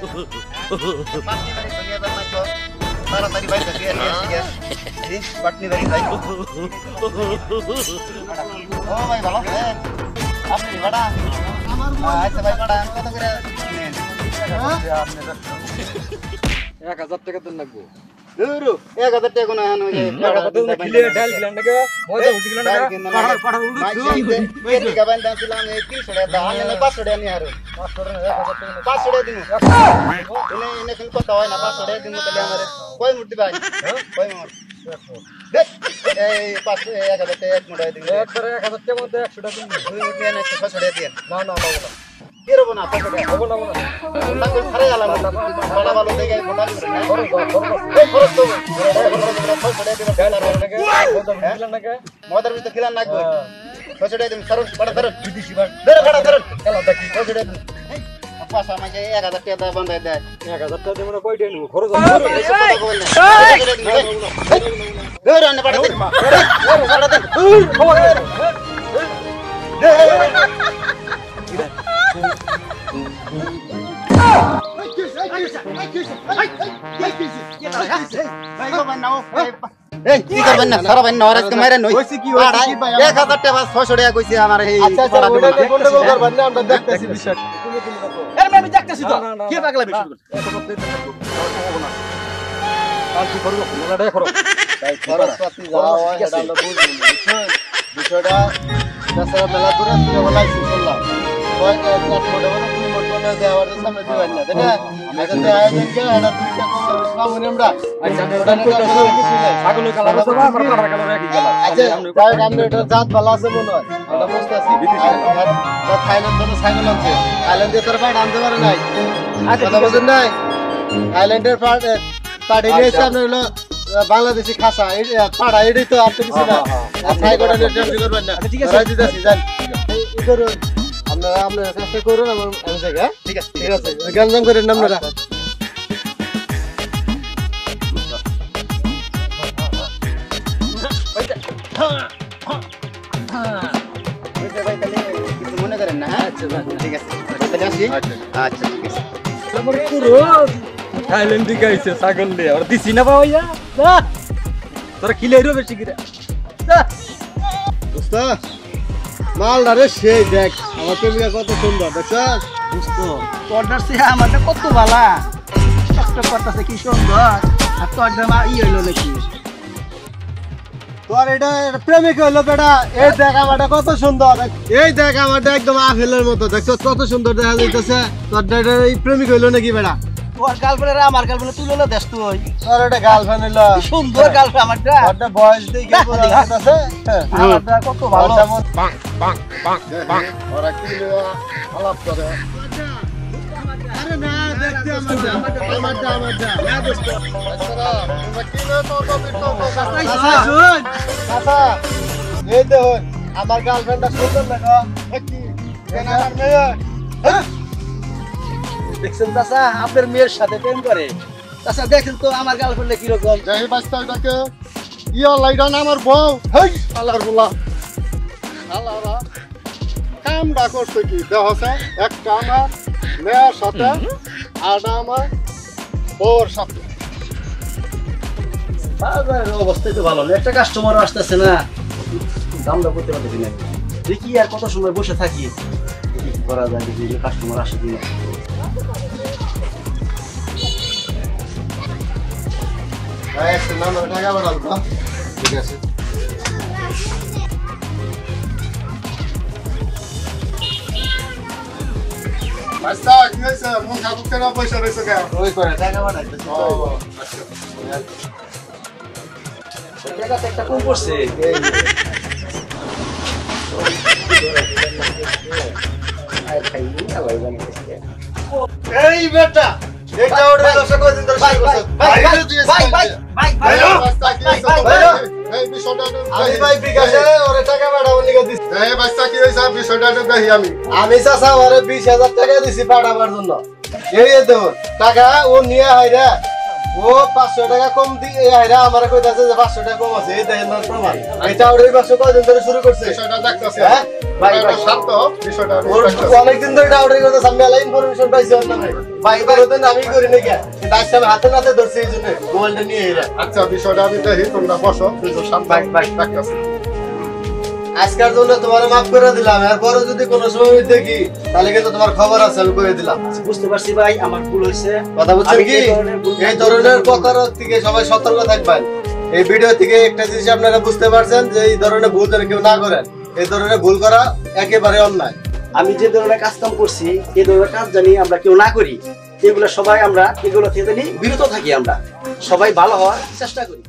পাটনি বাড়ি দুনিয়া দাম না তো তাড়াতাড়ি বাইরে দিয়ে আসি পাটনি বাড়ি যাই ও ভাই ভালো আছেন আপনি বড়া আচ্ছা ভাই বড়া কত করে নেন আপনি 1000 টাকা দেন লাগবো দূরু 1000 টাকা না হন ওই 1000 টাকা খিলে ডাল খিলান নাকি মজা উঠি খিলান নাকি পাড়া উড়ু এই দিকে বান্দা ছিলাম এই 300 টাকা দাম আমি 500 টাকা নিয়ে আরো 500 টাকা দিমু এনে কোন কথা হয় না 500 টাকা দিমু তাহলে আমারে কয় মুট দিবাই কয় মুট দেখ এই 500 1000 টাকা এক মুট দিমু একবারে 1000 টাকার মধ্যে 100 টাকা দিন দুই মুট নিয়ে না 600 টাকা দেন না না না কি রব না 500 টাকা হবো না না কই খারে গেলাম বড় ভালো দেখে মোটা এই খরচ তো 600 টাকা দিবা ডাল নাকি মজা খিলান নাকি মদার ভিতর খিলান লাগবে 600 টাকা দিন সরল বড় ধরো বিদেশি ধরো বড় ধরো খেলা দেখি 600 টাকা দিন পাশা মাঝে 1000 টাকা দেয় বন্ধ দেয় 1000 টাকা দেব না কয়টা নিব খরচ ধরো না বড় দিন বড় এই কি করবেন না সারা ভাই নরাজ কে মারে নই কইছি কি হইছে কি ভাই 1000 টাকা 600 টাকা কইছি আমার এই আচ্ছা আচ্ছা ওটা গন্ডগোল করবেন না আমরা দেখতেছি বিষয় এর আমি দেখতেছি তো কি পাগলা বেশি আর কি করব লড়াই করো খরচপাতি যাও এটা আমরা বুঝবো বুঝছেন বিষয়টা দশরা মেলা দূরে ছিল বলাইছি শুনলাম কয় এক মোড়ে বলে দুই মোড়ে দেওয়ার সামনে দিবেন না তাই না এখন তো আয়োজন করে এটা দুইটা সার্ভিস পাবো আমরা আচ্ছা ওটা কিছু নাই ছাগল কালার আছে বা আমার পাড়ার কালার একই কালার আচ্ছা যাই আমরা এটা জাত ভালো আছে মনে হয় আমরা বুঝতেছি থাইল্যান্ডের ছাগল আছে থাইল্যান্ডের তোর পাড় আনতে পারে নাই কথা বুঝেন নাই থাইল্যান্ডের পাড় এসে আপনার হলো বাংলাদেশি খাসা পাড়া এটাই তো আপনি কিছু না ছাগলটা নিয়ে করবেন না ঠিক আছে দিতেছি যান এই করুন আপনারা চেষ্টা করুন আমি জায়গা ঠিক আছে ঠিক আছে গানজাম করেন আপনারা মনে করেন না আচ্ছা ঠিক আছে তাহলে আসি আচ্ছা ঠিক আছে আমার পুরো থাইল্যান্ড থেকে আইছে ছাগল লে আর দিছি না ভাইয়া তোরা খিলাইরো বেশি করে দোস্ত মালটা রে সেই দেখ আমার প্রেমিকা কত সুন্দর দেখছস দোস্ত তোরটার সে আমারটা কত ভালা কষ্ট করতেছে কি সুন্দর আর তোরটা মা ই হইলো নাকি তোর এটা প্রেমিক হইলো বেটা এই দেখ আমারটা কত সুন্দর এই দেখ আমারটা একদম আপেলের মতো দেখছস কত সুন্দর দেখা যাইতেছে তোর এই প্রেমিক হইলো নাকি বেটা তোর গার্লফ্রেন্ড আর আমার গার্লফ্রেন্ড তুই না দেখ তুই তোর এটা গার্লফ্রেন্ড হইলো সুন্দর গার্লফ্রেন্ড আমারটা তোরটা বয়স দেখে পুরো লাগতেছে আমারটা কত ভালো ওরা কি আলাপ করে আরে না দেখতে আমারটা না দোস্ত আচ্ছা তোমরা কি না তো শুন চাচা এই দেখুন আমার গার্লফ্রেন্ডটা সুন্দর লাগো কি কেন আমার মেয়ে দেখছেন চাচা আপনার মেয়ের সাথে প্রেম করে চাচা দেখেন তো আমার গার্লফ্রেন্ড কিরকম যাই বাস্তাটাকে ইয়া লাইডান আমার বউ হেই আল্লাহর বলা আল্লাহরা কামটা করছে কি দেখছ একটা আমার মেয়ের সাথে আর আমার বউর সাথে বাজারের অবস্থা তো ভালো না একটা কাস্টমার আসতেছে না দামটা করতে পারতেছি না দেখি আর কত সময় বসে থাকি দেখি কি করা যায় দেখি কাস্টমার আসে কিনা একটা নাম্বার টাকা বাড়াবো ঠিক আছে বাস্তা কি হইছে মুখ হাতে কেন পয়সা রইছে কেন ওই করে টাকা বাড়াইতেছে টাকা তো একটা কম পড়ছে এই বেটা এটা ওরে দশা কই দিন ধরে শুরু করছ ভাই বাস্তা কি হইছে এই বিষয়টা আমি ভাই বিকাশে ওরে টাকা বাড়াবো লিখে দিছি এই বাস্তা কি হইছে বিষয়টা দেখাই আমি চাচা ওরে 20000 টাকা দিছি পাঠাবার জন্য এই দেব টাকা ও নিয়ে আইরা ও 500 টাকা কম দিয়ে আইরা আমারে কইতাছে যে 500 টাকা কম আছে এই দেখেন না প্রমাণ এটা ওর এই 500 কয়দিন ধরে শুরু করছে বিষয়টা দেখতেছি হ্যাঁ ভাই শান্ত বিষয়টা অনেকদিন ধরে অর্ডার করতে সামনে লাইন ইনফরমেশন পাইছি না ভাই করতেন আমি করি না কি দাসটা আমি হাতে নাতে ধরছি এই জন্য মোবাইলটা নিয়ে এরা আচ্ছা বিষয়টা আমি দেখি তোমরা বসো কিছু শান্ত দেখতেছি আজকের জন্য তোমার মাফ করে দিলাম এরপরে যদি কোনো সময় দেখি তাহলে কিন্তু তোমার খবর আছে আমি কয়ে দিলাম বুঝতে পারছি ভাই আমার ভুল হয়েছে কথা বুঝছেন কি এই ধরনের কথার থেকে সবাই সতর্ক থাকবেন এই ভিডিও থেকে একটা জিনিস আপনারা বুঝতে পারছেন যে এই ধরনের ভুল যেন কেউ না করেন এই ধরনের ভুল করা একেবারে অন্যায় আমি যে ধরনের কাজ কাম করছি এই ধরনের কাজ জানি আমরা কেউ না করি এগুলো সবাই আমরা এগুলো থেকে জানি বিরত থাকি আমরা সবাই ভালো হওয়ার চেষ্টা করি